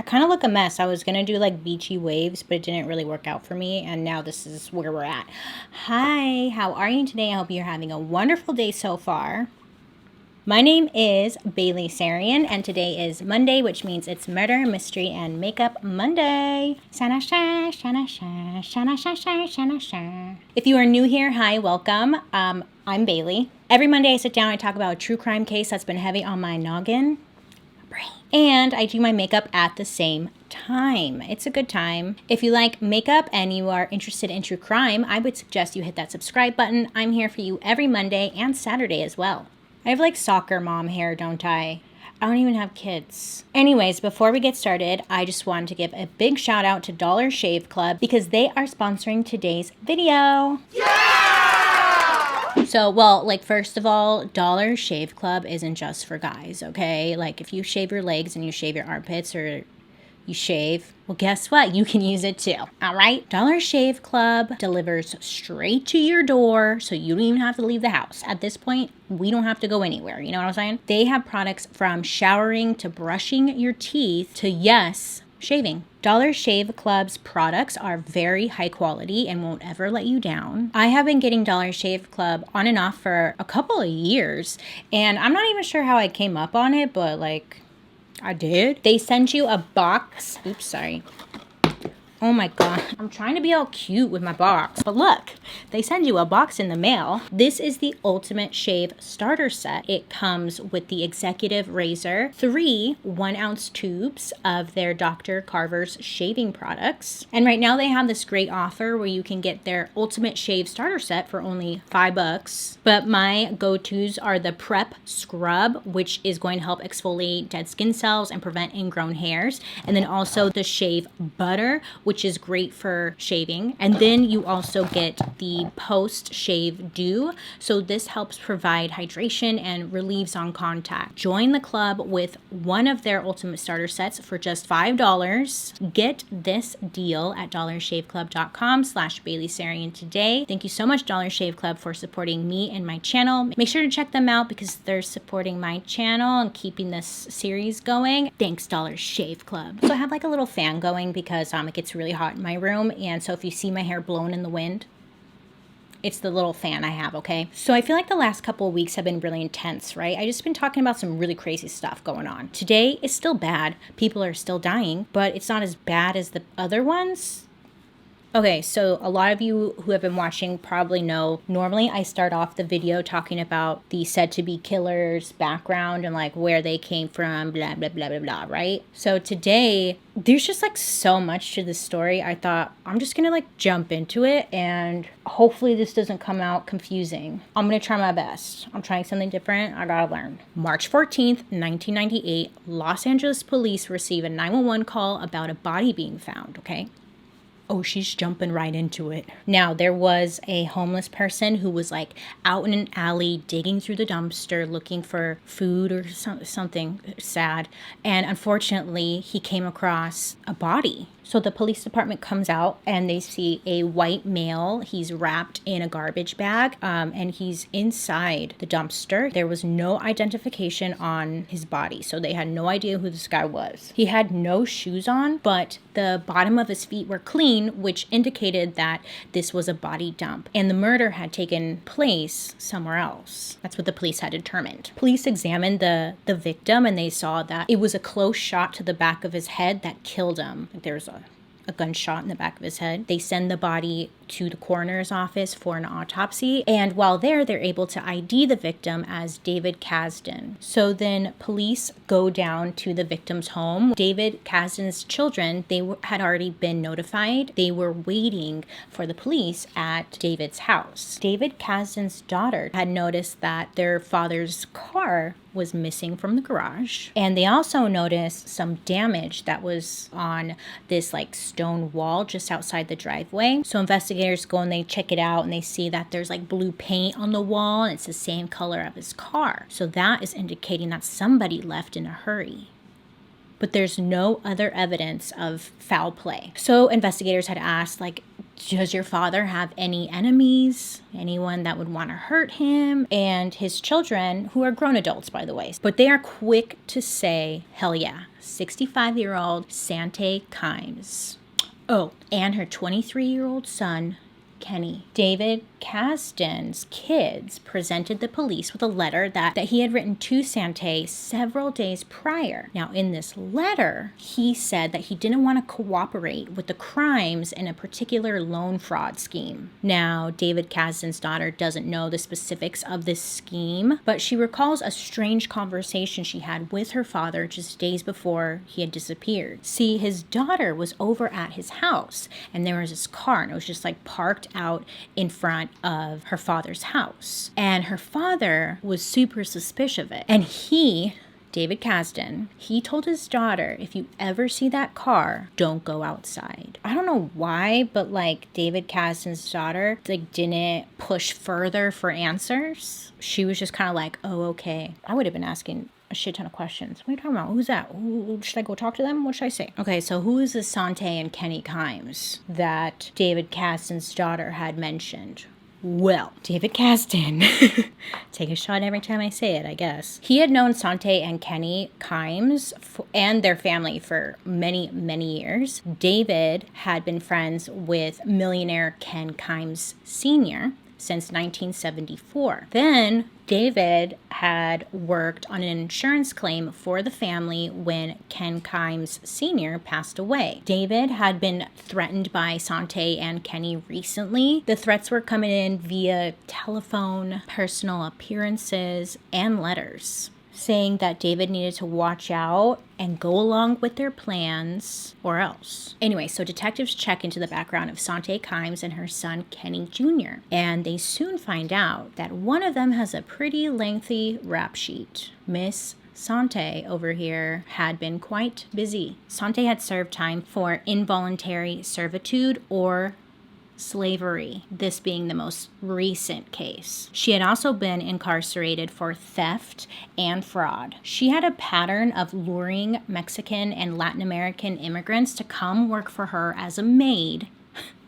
I kind of look a mess. I was going to do like beachy waves, but it didn't really work out for me. And now this is where we're at. Hi, how are you today? I hope you're having a wonderful day so far. My name is Bailey Sarian, and today is Monday, which means it's Murder, Mystery, and Makeup Monday. If you are new here, hi, welcome. I'm Bailey. Every Monday I sit down and talk about a true crime case that's been heavy on my noggin. And I do my makeup at the same time. It's a good time. If you like makeup and you are interested in true crime, I would suggest you hit that subscribe button. I'm here for you every Monday and Saturday as well. I have like soccer mom hair, don't I? I don't even have kids. Anyways, before we get started, I just wanted to give a big shout out to Dollar Shave Club because they are sponsoring today's video. So, well, like, first of all, Dollar Shave Club isn't just for guys, okay? Like, if you shave your legs and you shave your armpits or you shave, well, guess what? You can use it too, all right? Dollar Shave Club delivers straight to your door, so you don't even have to leave the house. At this point, we don't have to go anywhere, you know what I'm saying? They have products from showering to brushing your teeth to, yes, shaving. Dollar Shave Club's products are very high quality and won't ever let you down. I have been getting Dollar Shave Club on and off for a couple of years, and I'm not even sure how I came up on it, but like, I did. They send you a box. Oops, sorry. Oh my God, I'm trying to be all cute with my box. But look, they send you a box in the mail. This is the Ultimate Shave Starter Set. It comes with the Executive Razor, 3 1-ounce tubes of their Dr. Carver's shaving products. And right now they have this great offer where you can get their Ultimate Shave Starter Set for only $5. But my go-tos are the Prep Scrub, which is going to help exfoliate dead skin cells and prevent ingrown hairs. And then also the Shave Butter, which is great for shaving. And then you also get the post-shave dew. So this helps provide hydration and relieves on contact. Join the club with one of their Ultimate Starter Sets for just $5. Get this deal at dollarshaveclub.com/BaileySarian today. Thank you so much, Dollar Shave Club, for supporting me and my channel. Make sure to check them out because they're supporting my channel and keeping this series going. Thanks, Dollar Shave Club. So I have like a little fan going because it gets really hot in my room, and so if you see my hair blown in the wind, it's the little fan I have, okay? So I feel like the last couple of weeks have been really intense, right? I just been talking about some really crazy stuff going on. Today is still bad. People are still dying, but it's not as bad as the other ones. Okay, so a lot of you who have been watching probably know, normally I start off the video talking about the said-to-be killers' background and like where they came from, blah, blah, blah, blah, blah, right? So today, there's just like so much to this story. I thought I'm just gonna like jump into it and hopefully this doesn't come out confusing. I'm gonna try my best. I'm trying something different. I gotta learn. March 14th, 1998, Los Angeles police receive a 911 call about a body being found, okay? Oh, she's jumping right into it. Now, there was a homeless person who was like out in an alley digging through the dumpster looking for food or something sad. And unfortunately, he came across a body. So the police department comes out and they see a white male. He's wrapped in a garbage bag and he's inside the dumpster. There was no identification on his body, so they had no idea who this guy was. He had no shoes on, but the bottom of his feet were clean, which indicated that this was a body dump. And the murder had taken place somewhere else. That's what the police had determined. Police examined the victim and they saw that it was a close shot to the back of his head that killed him. There's a gunshot in the back of his head. They send the body to the coroner's office for an autopsy. And while there, they're able to ID the victim as David Kasdan. So then police go down to the victim's home. David Kasdan's children, they had already been notified. They were waiting for the police at David's house. David Kasdan's daughter had noticed that their father's car was missing from the garage. And they also noticed some damage that was on this like stone wall just outside the driveway. So investigators go and they check it out and they see that there's like blue paint on the wall and it's the same color of his car. So that is indicating that somebody left in a hurry. But there's no other evidence of foul play. So investigators had asked, like, Does your father have any enemies? Anyone that would want to hurt him? And his children, who are grown adults, by the way, but they are quick to say, hell yeah, 65-year-old Sante Kimes. Oh, and her 23-year-old son, Kenny. David Kasdan's kids presented the police with a letter that he had written to Sante several days prior. Now, in this letter, he said that he didn't want to cooperate with the crimes in a particular loan fraud scheme. Now, David Kasdan's daughter doesn't know the specifics of this scheme, but she recalls a strange conversation she had with her father just days before he had disappeared. See, his daughter was over at his house, and there was this car, and it was just like parked out in front of her father's house. And her father was super suspicious of it. And David Kasdan, he told his daughter, if you ever see that car, don't go outside. I don't know why, but like David Kasdan's daughter didn't push further for answers. She was just kind of like, oh, okay. I would have been asking a shit ton of questions. What are you talking about? Who's that? Should I go talk to them? What should I say? Okay, so who is this Sante and Kenny Kimes that David Kasdan's daughter had mentioned? Well, David Kasdan, take a shot every time I say it, I guess. He had known Sante and Kenny Kimes and their family for many, many years. David had been friends with millionaire Ken Kimes Sr. since 1974. Then David had worked on an insurance claim for the family when Ken Kimes Sr. passed away. David had been threatened by Sante and Kenny recently. The threats were coming in via telephone, personal appearances, and letters, saying that David needed to watch out and go along with their plans or else. Anyway, so detectives check into the background of Sante Kimes and her son Kenny Jr. And they soon find out that one of them has a pretty lengthy rap sheet. Miss Sante over here had been quite busy. Sante had served time for involuntary servitude or slavery, this being the most recent case. She had also been incarcerated for theft and fraud. She had a pattern of luring Mexican and Latin American immigrants to come work for her as a maid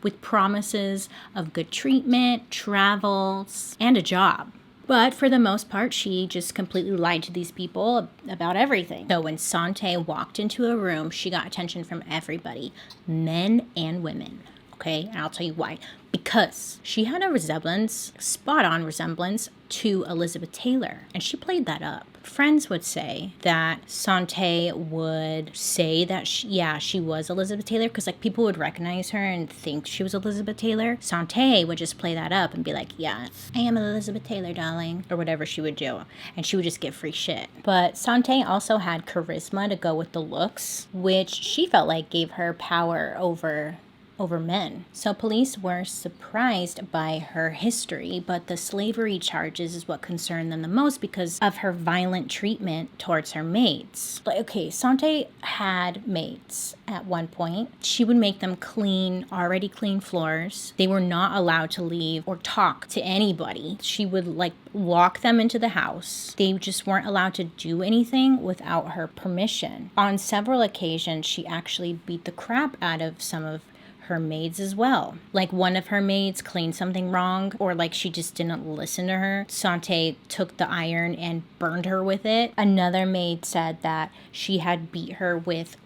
with promises of good treatment, travels, and a job. But for the most part, she just completely lied to these people about everything. So when Sante walked into a room, she got attention from everybody, men and women. Okay, and I'll tell you why. Because she had a spot-on resemblance to Elizabeth Taylor, and she played that up. Friends would say that Sante would say that she was Elizabeth Taylor, because like people would recognize her and think she was Elizabeth Taylor. Sante would just play that up and be like, yeah, I am Elizabeth Taylor, darling, or whatever she would do, and she would just get free shit. But Sante also had charisma to go with the looks, which she felt like gave her power over men. So police were surprised by her history, but the slavery charges is what concerned them the most because of her violent treatment towards her maids. Like, okay, Sante had maids at one point. She would make them clean already clean floors. They were not allowed to leave or talk to anybody. She would like lock them into the house. They just weren't allowed to do anything without her permission. On several occasions, she actually beat the crap out of some of her maids as well. Like one of her maids cleaned something wrong, or like she just didn't listen to her. Sante took the iron and burned her with it. Another maid said that she had beat her with,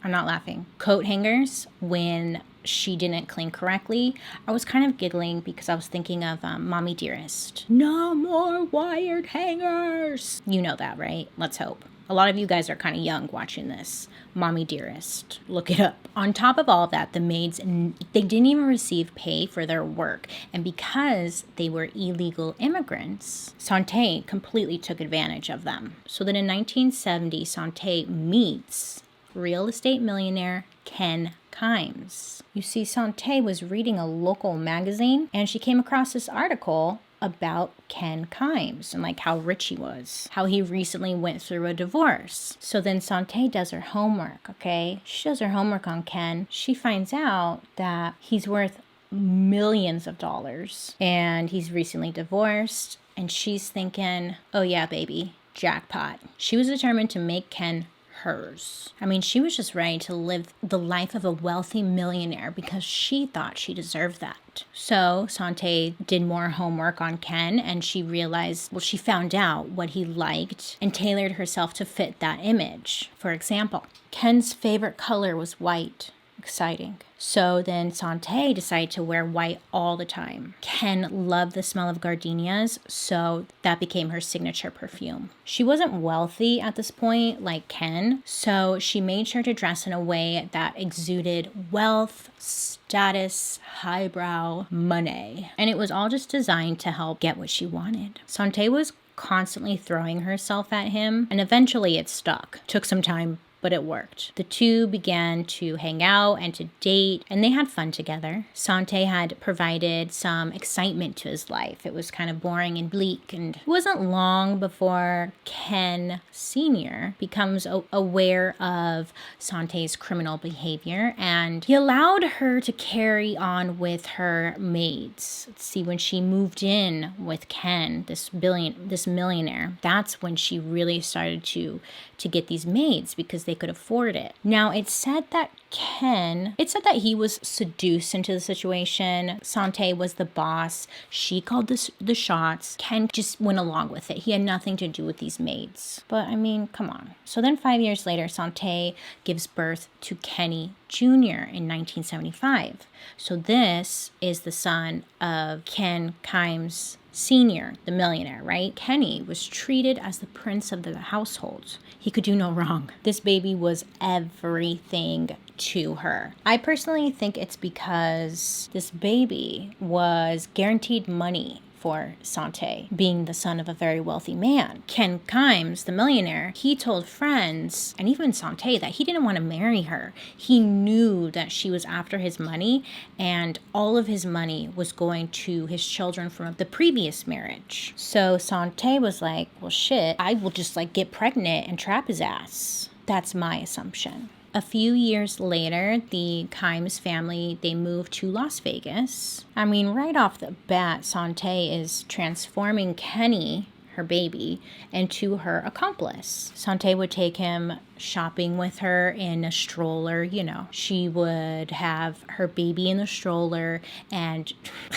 I'm not laughing, coat hangers when she didn't clean correctly. I was kind of giggling because I was thinking of Mommy Dearest. No more wired hangers. You know that, right? Let's hope. A lot of you guys are kind of young watching this. Mommy Dearest. Look it up. On top of all of that, the maids, they didn't even receive pay for their work. And because they were illegal immigrants, Sante completely took advantage of them. So then in 1970, Sante meets real estate millionaire Ken Kimes. You see, Sante was reading a local magazine and she came across this article about Ken Kimes and like how rich he was, how he recently went through a divorce. So then Sante does her homework, okay? She does her homework on Ken. She finds out that he's worth millions of dollars and he's recently divorced, and she's thinking, oh yeah, baby, jackpot. She was determined to make Ken hers. I mean, she was just ready to live the life of a wealthy millionaire because she thought she deserved that. So Sante did more homework on Ken, and she realized, well, she found out what he liked and tailored herself to fit that image. For example, Ken's favorite color was white. Exciting. So then Sante decided to wear white all the time. Ken loved the smell of gardenias, so that became her signature perfume. She wasn't wealthy at this point like Ken, so she made sure to dress in a way that exuded wealth, status, highbrow, money. And it was all just designed to help get what she wanted. Sante was constantly throwing herself at him, and eventually it stuck. Took some time, but it worked. The two began to hang out and to date, and they had fun together. Sante had provided some excitement to his life. It was kind of boring and bleak, and it wasn't long before Ken Sr. becomes aware of Sante's criminal behavior, and he allowed her to carry on with her maids. Let's see, when she moved in with Ken, this millionaire, that's when she really started to get these maids because they could afford it. Now, it said that he was seduced into the situation. Sante was the boss. She called the shots. Ken just went along with it. He had nothing to do with these maids. But I mean, come on. So then 5 years later, Sante gives birth to Kenny Jr. in 1975. So this is the son of Ken Kimes Sr., the millionaire, right? Kenny was treated as the prince of the household. He could do no wrong. This baby was everything to her. I personally think it's because this baby was guaranteed money for Sante, being the son of a very wealthy man. Ken Kimes, the millionaire, he told friends, and even Sante, that he didn't want to marry her. He knew that she was after his money, and all of his money was going to his children from the previous marriage. So Sante was like, well, shit, I will just get pregnant and trap his ass. That's my assumption. A few years later, the Kimes family, they moved to Las Vegas. I mean, right off the bat, Sante is transforming Kenny, her baby, into her accomplice. Sante would take him shopping with her in a stroller, She would have her baby in the stroller, and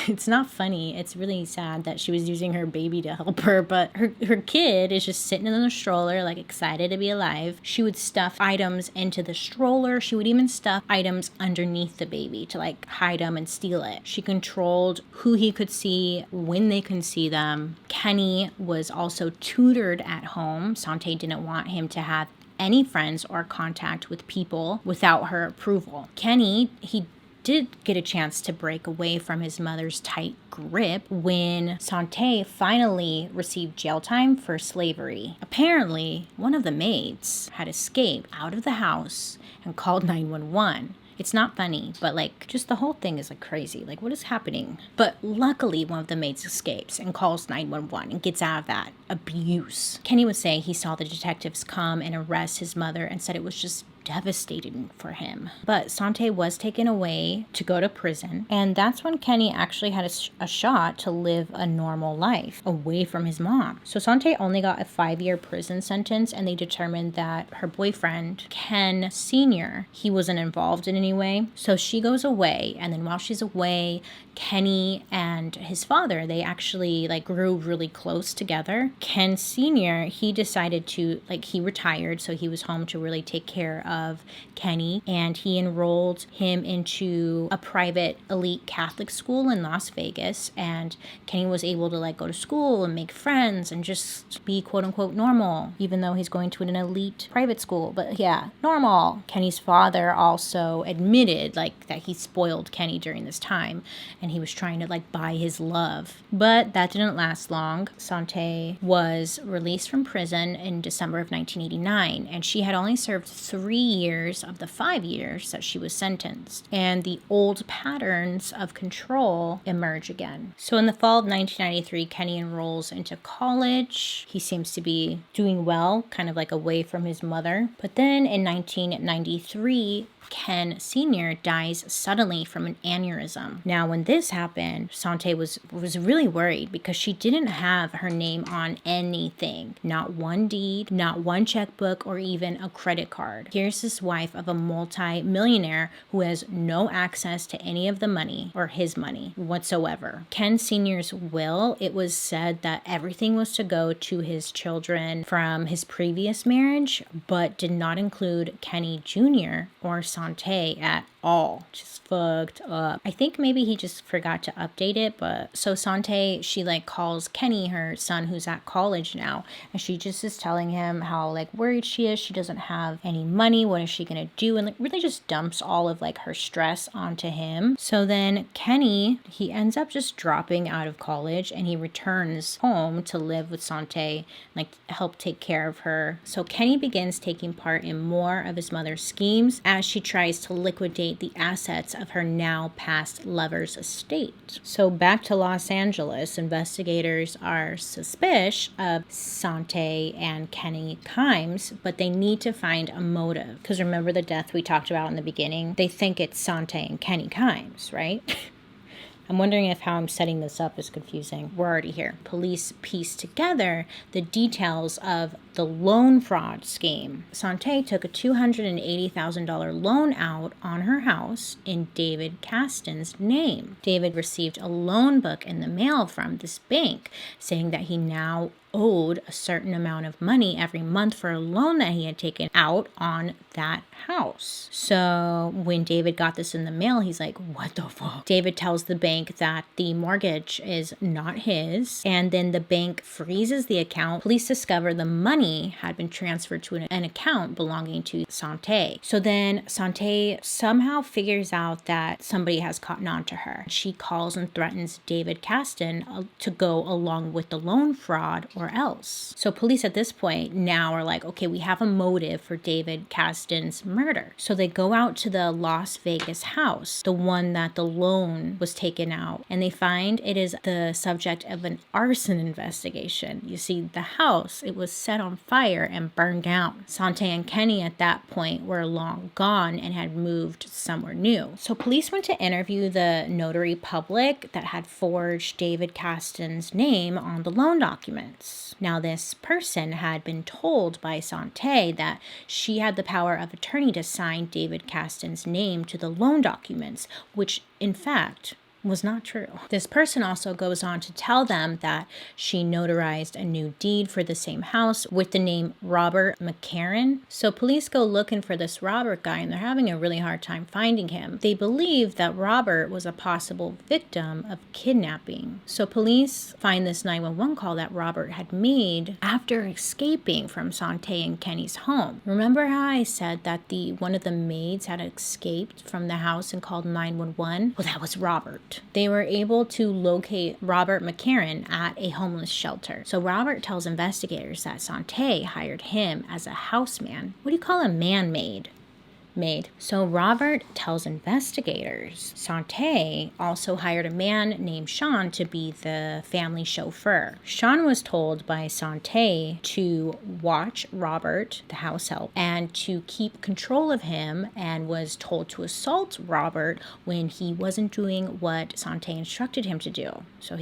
it's not funny. It's really sad that she was using her baby to help her, but her kid is just sitting in the stroller, excited to be alive. She would stuff items into the stroller. She would even stuff items underneath the baby to hide them and steal it. She controlled who he could see, when they could see them. Kenny was also tutored at home. Sante didn't want him to have any friends or contact with people without her approval. Kenny, he did get a chance to break away from his mother's tight grip when Sante finally received jail time for slavery. Apparently, one of the maids had escaped out of the house and called 911. It's not funny, but just the whole thing is crazy. What is happening? But luckily, one of the maids escapes and calls 911 and gets out of that abuse. Kenny would say he saw the detectives come and arrest his mother and said it was just devastating for him. But Sante was taken away to go to prison, and that's when Kenny actually had a shot to live a normal life away from his mom. So Sante only got a 5-year prison sentence, and they determined that her boyfriend, Ken Sr., he wasn't involved in any way. So she goes away, and then while she's away, Kenny and his father, they actually grew really close together. Ken Sr., he decided to, he retired, so he was home to really take care of Kenny, and he enrolled him into a private elite Catholic school in Las Vegas, and Kenny was able to go to school and make friends and just be quote unquote normal, even though he's going to an elite private school. But yeah, normal. Kenny's father also admitted that he spoiled Kenny during this time, and he was trying to buy his love. But that didn't last long. Sante was released from prison in December of 1989, and she had only served 3 years of the 5 years that she was sentenced. And the old patterns of control emerge again. So in the fall of 1993, Kenny enrolls into college. He seems to be doing well, kind of away from his mother. But then in 1993, Ken Sr. dies suddenly from an aneurysm. Now, when this happened, Sante was really worried because she didn't have her name on anything. Not one deed, not one checkbook, or even a credit card. Here's this wife of a multi-millionaire who has no access to any of the money or his money whatsoever. Ken Sr.'s will, it was said that everything was to go to his children from his previous marriage, but did not include Kenny Jr. or Sante at all. Just fucked up. I think maybe he just forgot to update it, but so Sante, she like calls Kenny, her son who's at college now, and she just is telling him how like worried she is. She doesn't have any money. What is she gonna do? And like really just dumps all of like her stress onto him. So then Kenny, he ends up just dropping out of college and he returns home to live with Sante, like help take care of her. So Kenny begins taking part in more of his mother's schemes as she tries to liquidate the assets of her now past lover's estate. So back to Los Angeles, investigators are suspicious of Sante and Kenny Kimes, but they need to find a motive. Because remember the death we talked about in the beginning? They think it's Sante and Kenny Kimes, right? I'm wondering if how I'm setting this up is confusing. We're already here. Police piece together the details of the loan fraud scheme. Sante took a $280,000 loan out on her house in David Kasten's name. David received a loan book in the mail from this bank saying that he now owed a certain amount of money every month for a loan that he had taken out on that house. So when David got this in the mail, he's like, what the fuck? David tells the bank that the mortgage is not his, and then the bank freezes the account. Police discover the money had been transferred to an account belonging to Sante. So then Sante somehow figures out that somebody has caught on to her. She calls and threatens David Kasten to go along with the loan fraud or else. So police at this point now are like, okay, we have a motive for David Kasten's murder. So they go out to the Las Vegas house, the one that the loan was taken out, and they find it is the subject of an arson investigation. You see, the house, it was set on fire and burned down. Sante and Kenny at that point were long gone and had moved somewhere new. So police went to interview the notary public that had forged David Kasten's name on the loan documents. Now, this person had been told by Sante that she had the power of attorney to sign David Kasten's name to the loan documents, which in fact was not true. This person also goes on to tell them that she notarized a new deed for the same house with the name Robert McCarran. So police go looking for this Robert guy and they're having a really hard time finding him. They believe that Robert was a possible victim of kidnapping. So police find this 911 call that Robert had made after escaping from Sante and Kenny's home. Remember how I said that one of the maids had escaped from the house and called 911? Well, that was Robert. They were able to locate Robert McCarran at a homeless shelter. So Robert tells investigators that Sante hired him as a houseman. What do you call a man-maid? So Robert tells investigators Sante also hired a man named Sean to be the family chauffeur. Sean was told by Sante to watch Robert, the house help, and to keep control of him, and was told to assault Robert when he wasn't doing what Sante instructed him to do. So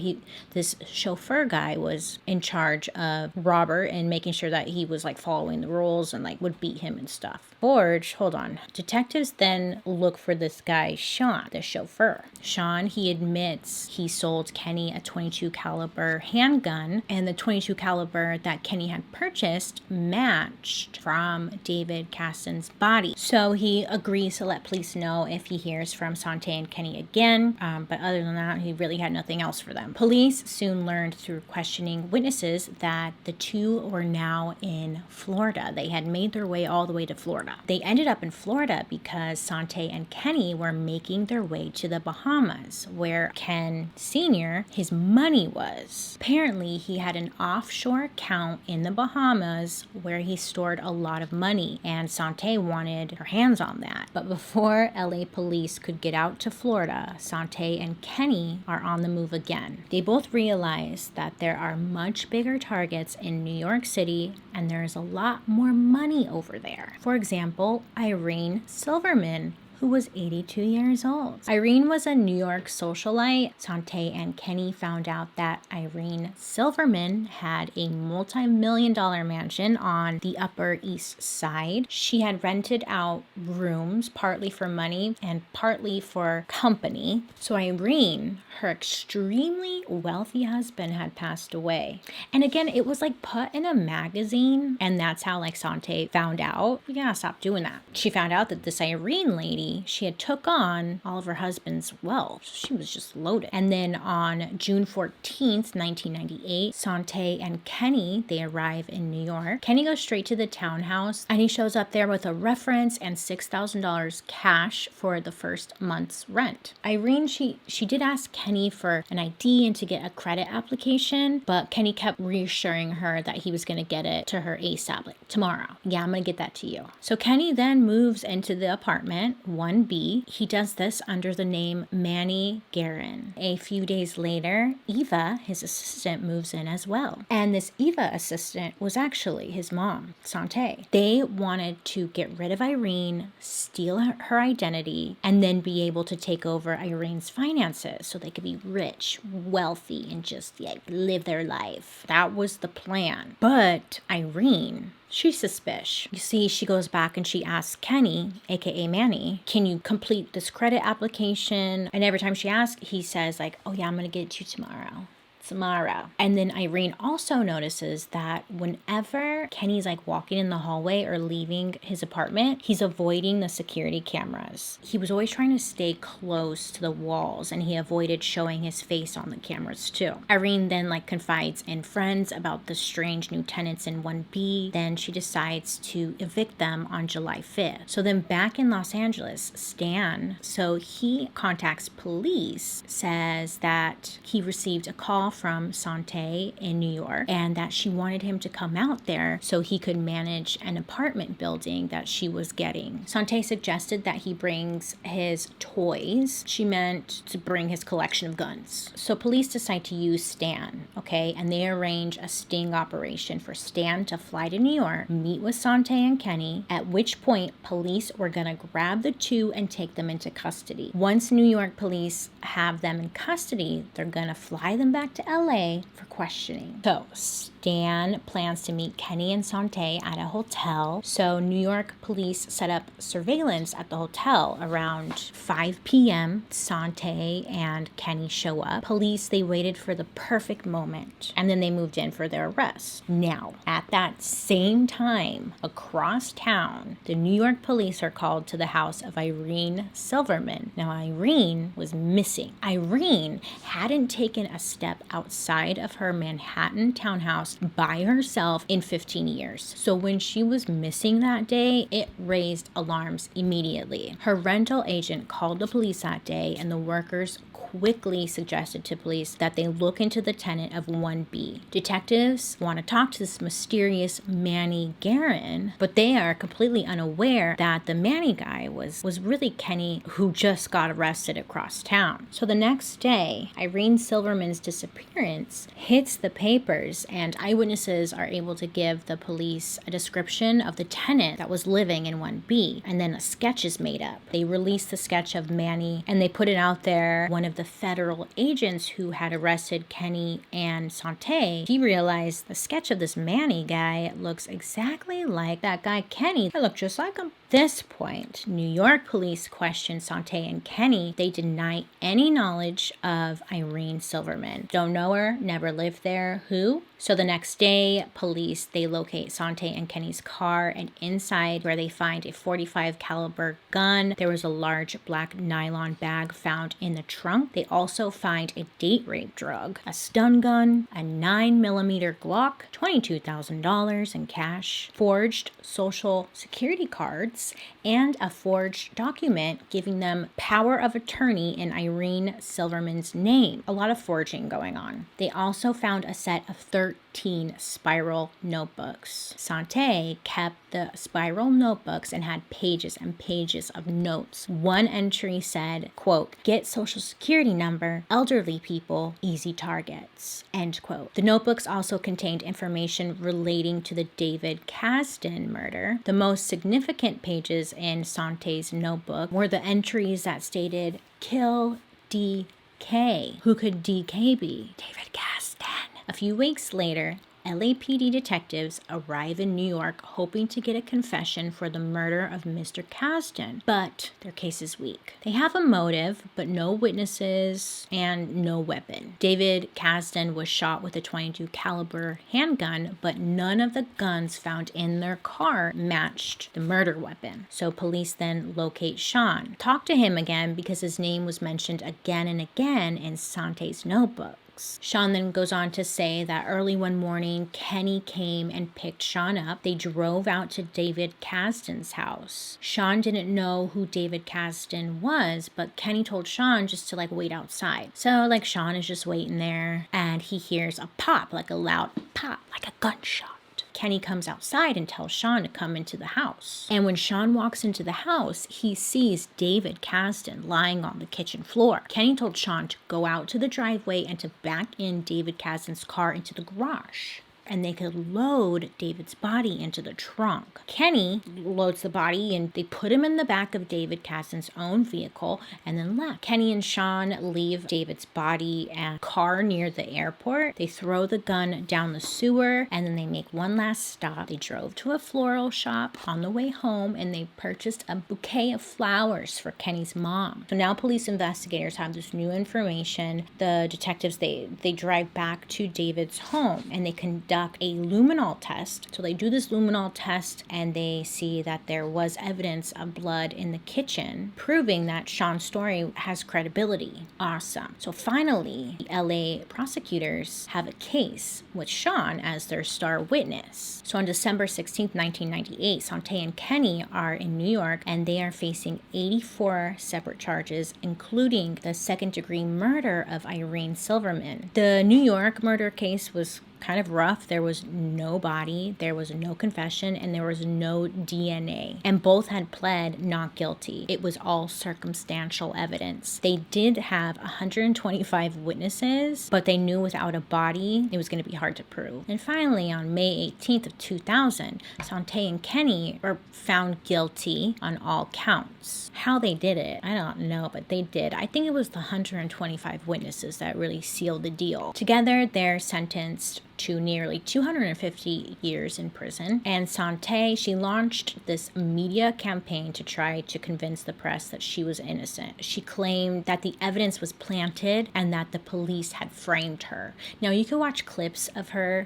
this chauffeur guy was in charge of Robert and making sure that he was like following the rules and like would beat him and stuff. Hold on. Detectives then look for this guy, Sean, the chauffeur. Sean, he admits he sold Kenny a .22 caliber handgun, and the .22 caliber that Kenny had purchased matched from David Kasten's body. So he agrees to let police know if he hears from Sante and Kenny again, but other than that, he really had nothing else for them. Police soon learned through questioning witnesses that the two were now in Florida. They had made their way all the way to Florida. They ended up in Florida because Sante and Kenny were making their way to the Bahamas, where Ken Sr., his money was. Apparently, he had an offshore account in the Bahamas where he stored a lot of money, and Sante wanted her hands on that. But before LA police could get out to Florida, Sante and Kenny are on the move again. They both realize that there are much bigger targets in New York City and there's a lot more money over there. For example, Irene Silverman, who was 82 years old. Irene was a New York socialite. Sante and Kenny found out that Irene Silverman had a multi-million-dollar mansion on the Upper East Side. She had rented out rooms, partly for money and partly for company. So Irene, her extremely wealthy husband, had passed away. And again, it was like put in a magazine, and that's how like Sante found out. We gotta stop doing that. She found out that this Irene lady, she had took on all of her husband's wealth. She was just loaded. And then on June 14th, 1998, Sante and Kenny, they arrive in New York. Kenny goes straight to the townhouse, and he shows up there with a reference and $6,000 cash for the first month's rent. Irene, she did ask Kenny for an ID and to get a credit application, but Kenny kept reassuring her that he was going to get it to her ASAP, like tomorrow. Yeah, I'm going to get that to you. So Kenny then moves into the apartment, 1B. He does this under the name Manny Guerin. A few days later, Eva, his assistant, moves in as well. And this Eva assistant was actually his mom, Sante. They wanted to get rid of Irene, steal her identity, and then be able to take over Irene's finances so they could be rich, wealthy, and just like live their life. That was the plan. But Irene, she's suspicious. You see, she goes back and she asks Kenny, aka Manny, can you complete this credit application? And every time she asks, he says like, oh yeah, I'm gonna get it to you tomorrow. And then Irene also notices that whenever Kenny's like walking in the hallway or leaving his apartment, he's avoiding the security cameras. He was always trying to stay close to the walls, and he avoided showing his face on the cameras too. Irene then like confides in friends about the strange new tenants in 1B. Then she decides to evict them on July 5th. So then back in Los Angeles, Stan, so he contacts police, says that he received a call from Sante in New York and that she wanted him to come out there so he could manage an apartment building that she was getting. Sante suggested that he brings his toys. She meant to bring his collection of guns. So police decide to use Stan, okay? And they arrange a sting operation for Stan to fly to New York, meet with Sante and Kenny, at which point police were gonna grab the two and take them into custody. Once New York police have them in custody, they're gonna fly them back to LA for questioning. So Stan plans to meet Kenny and Sante at a hotel. So New York police set up surveillance at the hotel around 5 p.m. Sante and Kenny show up. Police, they waited for the perfect moment, and then they moved in for their arrest. Now, at that same time, across town, the New York police are called to the house of Irene Silverman. Now, Irene was missing. Irene hadn't taken a step outside of her Manhattan townhouse by herself in 15 years. So when she was missing that day, it raised alarms immediately. Her rental agent called the police that day, and the workers quickly suggested to police that they look into the tenant of 1B. Detectives want to talk to this mysterious Manny Guerin, but they are completely unaware that the Manny guy was really Kenny, who just got arrested across town. So the next day, Irene Silverman's disappearance hits the papers, and eyewitnesses are able to give the police a description of the tenant that was living in 1B, and then a sketch is made up. They release the sketch of Manny, and they put it out there. One of the federal agents who had arrested Kenny and Sante, he realized the sketch of this Manny guy looks exactly like that guy Kenny. It looked just like him. At this point, New York police questioned Sante and Kenny. They deny any knowledge of Irene Silverman. Don't know her, never lived there. Who? So the next day, police, they locate Sante and Kenny's car, and inside where they find a .45 caliber gun. There was a large black nylon bag found in the trunk. They also find a date rape drug, a stun gun, a 9mm Glock, $22,000 in cash, forged social security cards, and a forged document giving them power of attorney in Irene Silverman's name. A lot of forging going on. They also found a set of 13 18 spiral notebooks. Sante kept the spiral notebooks and had pages and pages of notes. One entry said, quote, "Get social security number, elderly people, easy targets," end quote. The notebooks also contained information relating to the David Kasdan murder. The most significant pages in Sante's notebook were the entries that stated, "Kill DK." Who could DK be? David Kasdan. A few weeks later, LAPD detectives arrive in New York hoping to get a confession for the murder of Mr. Kasdan, but their case is weak. They have a motive, but no witnesses and no weapon. David Kasdan was shot with a .22 caliber handgun, but none of the guns found in their car matched the murder weapon. So police then locate Sean, talk to him again because his name was mentioned again and again in Sante's notebook. Sean then goes on to say that early one morning, Kenny came and picked Sean up. They drove out to David Kasdan's house. Sean didn't know who David Kasdan was, but Kenny told Sean just to wait outside. So Sean is just waiting there and he hears a pop, a loud pop, like a gunshot. Kenny comes outside and tells Sean to come into the house. And when Sean walks into the house, he sees David Kasdan lying on the kitchen floor. Kenny told Sean to go out to the driveway and to back in David Kasdan's car into the garage, and they could load David's body into the trunk. Kenny loads the body and they put him in the back of David Kasdan's own vehicle and then left. Kenny and Sean leave David's body and car near the airport. They throw the gun down the sewer and then they make one last stop. They drove to a floral shop on the way home and they purchased a bouquet of flowers for Kenny's mom. So now police investigators have this new information. The detectives, they drive back to David's home and they conduct a luminol test. So they do this luminol test and they see that there was evidence of blood in the kitchen, proving that Sean's story has credibility. Awesome. So finally, the LA prosecutors have a case with Sean as their star witness. So on December 16th, 1998, Sante and Kenny are in New York and they are facing 84 separate charges, including the second-degree murder of Irene Silverman. The New York murder case was kind of rough. There was no body, there was no confession, and there was no DNA. And both had pled not guilty. It was all circumstantial evidence. They did have 125 witnesses, but they knew without a body, it was going to be hard to prove. And finally, on May 18th of 2000, Sante and Kenny were found guilty on all counts. How they did it, I don't know, but they did. I think it was the 125 witnesses that really sealed the deal. Together, they're sentenced to nearly 250 years in prison. And Sante, she launched this media campaign to try to convince the press that she was innocent. She claimed that the evidence was planted and that the police had framed her. Now, you can watch clips of her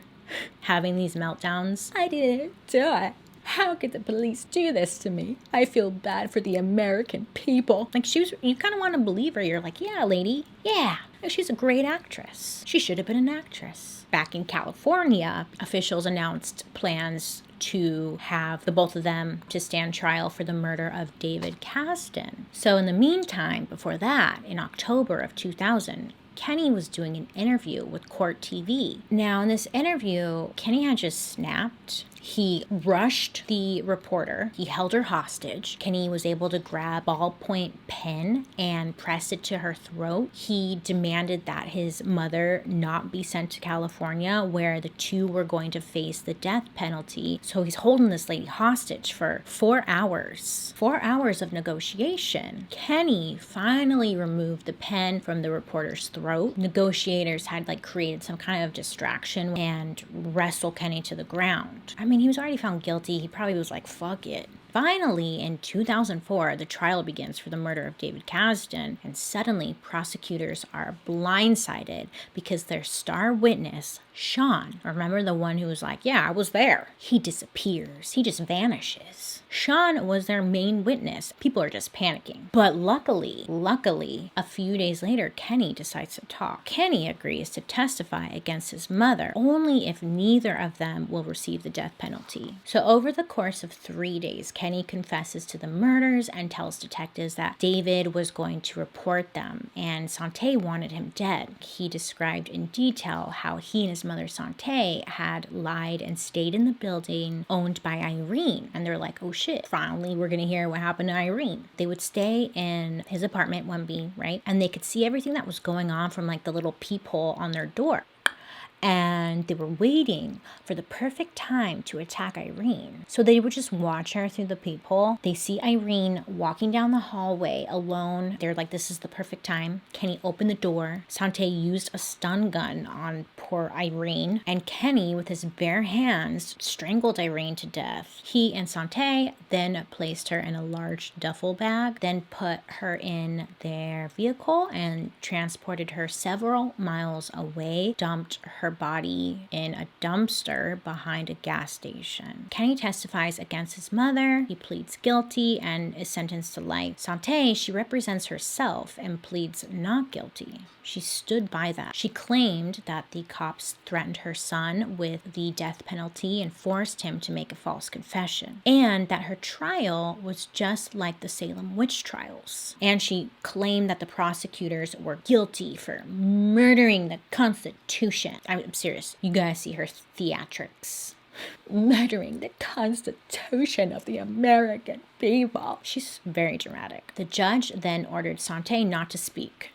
having these meltdowns. I didn't do it. How could the police do this to me? I feel bad for the American people. You kind of want to believe her. You're like, yeah, lady. Yeah. She's a great actress. She should have been an actress. Back in California, officials announced plans to have the both of them to stand trial for the murder of David Kasdan. So in the meantime, before that, in October of 2000, Kenny was doing an interview with Court TV. Now, in this interview, Kenny had just snapped. He rushed the reporter. He held her hostage. Kenny was able to grab a ballpoint pen and press it to her throat. He demanded that his mother not be sent to California, where the two were going to face the death penalty. So he's holding this lady hostage for 4 hours. 4 hours of negotiation. Kenny finally removed the pen from the reporter's throat. Negotiators had created some kind of distraction and wrestled Kenny to the ground. I mean, he was already found guilty. He probably was like, fuck it. Finally, in 2004, the trial begins for the murder of David Kasdan, and suddenly prosecutors are blindsided because their star witness, Sean, remember the one who was like, yeah, I was there. He disappears. He just vanishes. Sean was their main witness. People are just panicking. But luckily, a few days later, Kenny decides to talk. Kenny agrees to testify against his mother only if neither of them will receive the death penalty. So over the course of 3 days, Kenny confesses to the murders and tells detectives that David was going to report them, and Sante wanted him dead. He described in detail how he and his mother Sante had lied and stayed in the building owned by Irene. And they're like, oh shit, finally we're gonna hear what happened to Irene. They would stay in his apartment 1B, right? And they could see everything that was going on from like the little peephole on their door. And they were waiting for the perfect time to attack Irene. So they would just watch her through the peephole. They see Irene walking down the hallway alone. They're like, this is the perfect time. Kenny opened the door. Sante used a stun gun on poor Irene. And Kenny, with his bare hands, strangled Irene to death. He and Sante then placed her in a large duffel bag, then put her in their vehicle and transported her several miles away, dumped her body in a dumpster behind a gas station. Kenny testifies against his mother. He pleads guilty and is sentenced to life. Sante, she represents herself and pleads not guilty. She stood by that. She claimed that the cops threatened her son with the death penalty and forced him to make a false confession, and that her trial was just like the Salem witch trials. And she claimed that the prosecutors were guilty for murdering the Constitution. I'm serious. You guys see her theatrics. Murdering the Constitution of the American people. She's very dramatic. The judge then ordered Sante not to speak.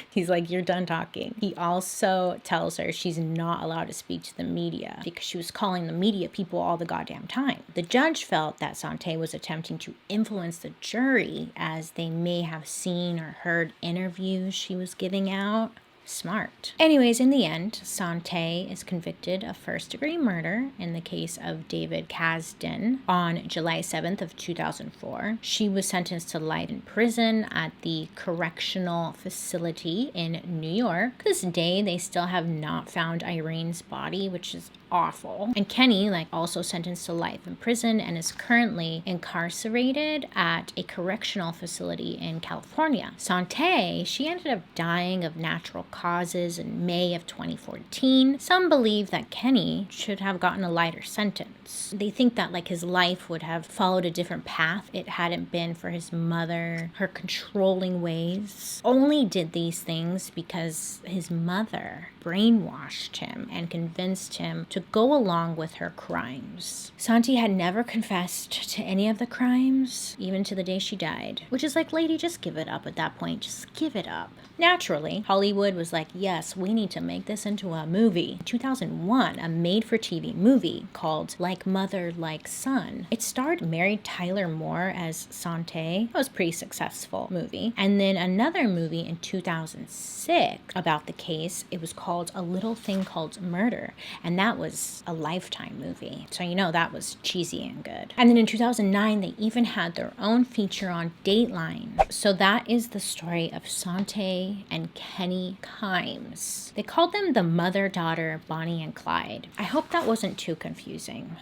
He's like, you're done talking. He also tells her she's not allowed to speak to the media because she was calling the media people all the goddamn time. The judge felt that Sante was attempting to influence the jury as they may have seen or heard interviews she was giving out. Smart. Anyways, in the end, Sante is convicted of first-degree murder in the case of David Kasdan on July 7th of 2004. She was sentenced to life in prison at the correctional facility in New York. To this day, they still have not found Irene's body, which is awful. And Kenny, also sentenced to life in prison and is currently incarcerated at a correctional facility in California. Sante, she ended up dying of natural causes in May of 2014. Some believe that Kenny should have gotten a lighter sentence. They think that his life would have followed a different path it hadn't been for his mother. Her controlling ways only did these things because his mother brainwashed him and convinced him to go along with her crimes. Sante had never confessed to any of the crimes, even to the day she died. Which is lady, just give it up at that point. Just give it up. Naturally, Hollywood was like, yes, we need to make this into a movie. In 2001, a made-for-TV movie called Like Mother, Like Son. It starred Mary Tyler Moore as Sante. It was a pretty successful movie. And then another movie in 2006 about the case. It was called A Little Thing Called Murder. And that was a Lifetime movie. So that was cheesy and good. And then in 2009, they even had their own feature on Dateline. So that is the story of Sante and Kenny Kimes. They called them the mother-daughter Bonnie and Clyde. I hope that wasn't too confusing.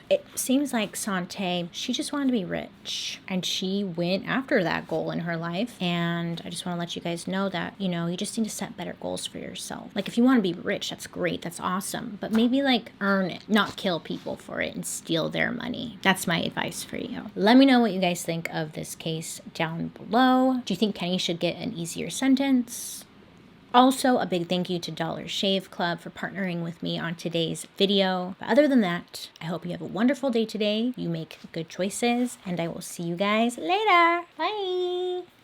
It seems like Sante, she just wanted to be rich, and she went after that goal in her life. And I just want to let you guys know that, you just need to set better goals for yourself. If you want to be rich, that's great, that's awesome, but maybe earn it, not kill people for it and steal their money. That's my advice for you. Let me know what you guys think of this case down below. Do you think Kenny should get an easier sentence? Also, a big thank you to Dollar Shave Club for partnering with me on today's video. But other than that, I hope you have a wonderful day today. You make good choices, and I will see you guys later. Bye!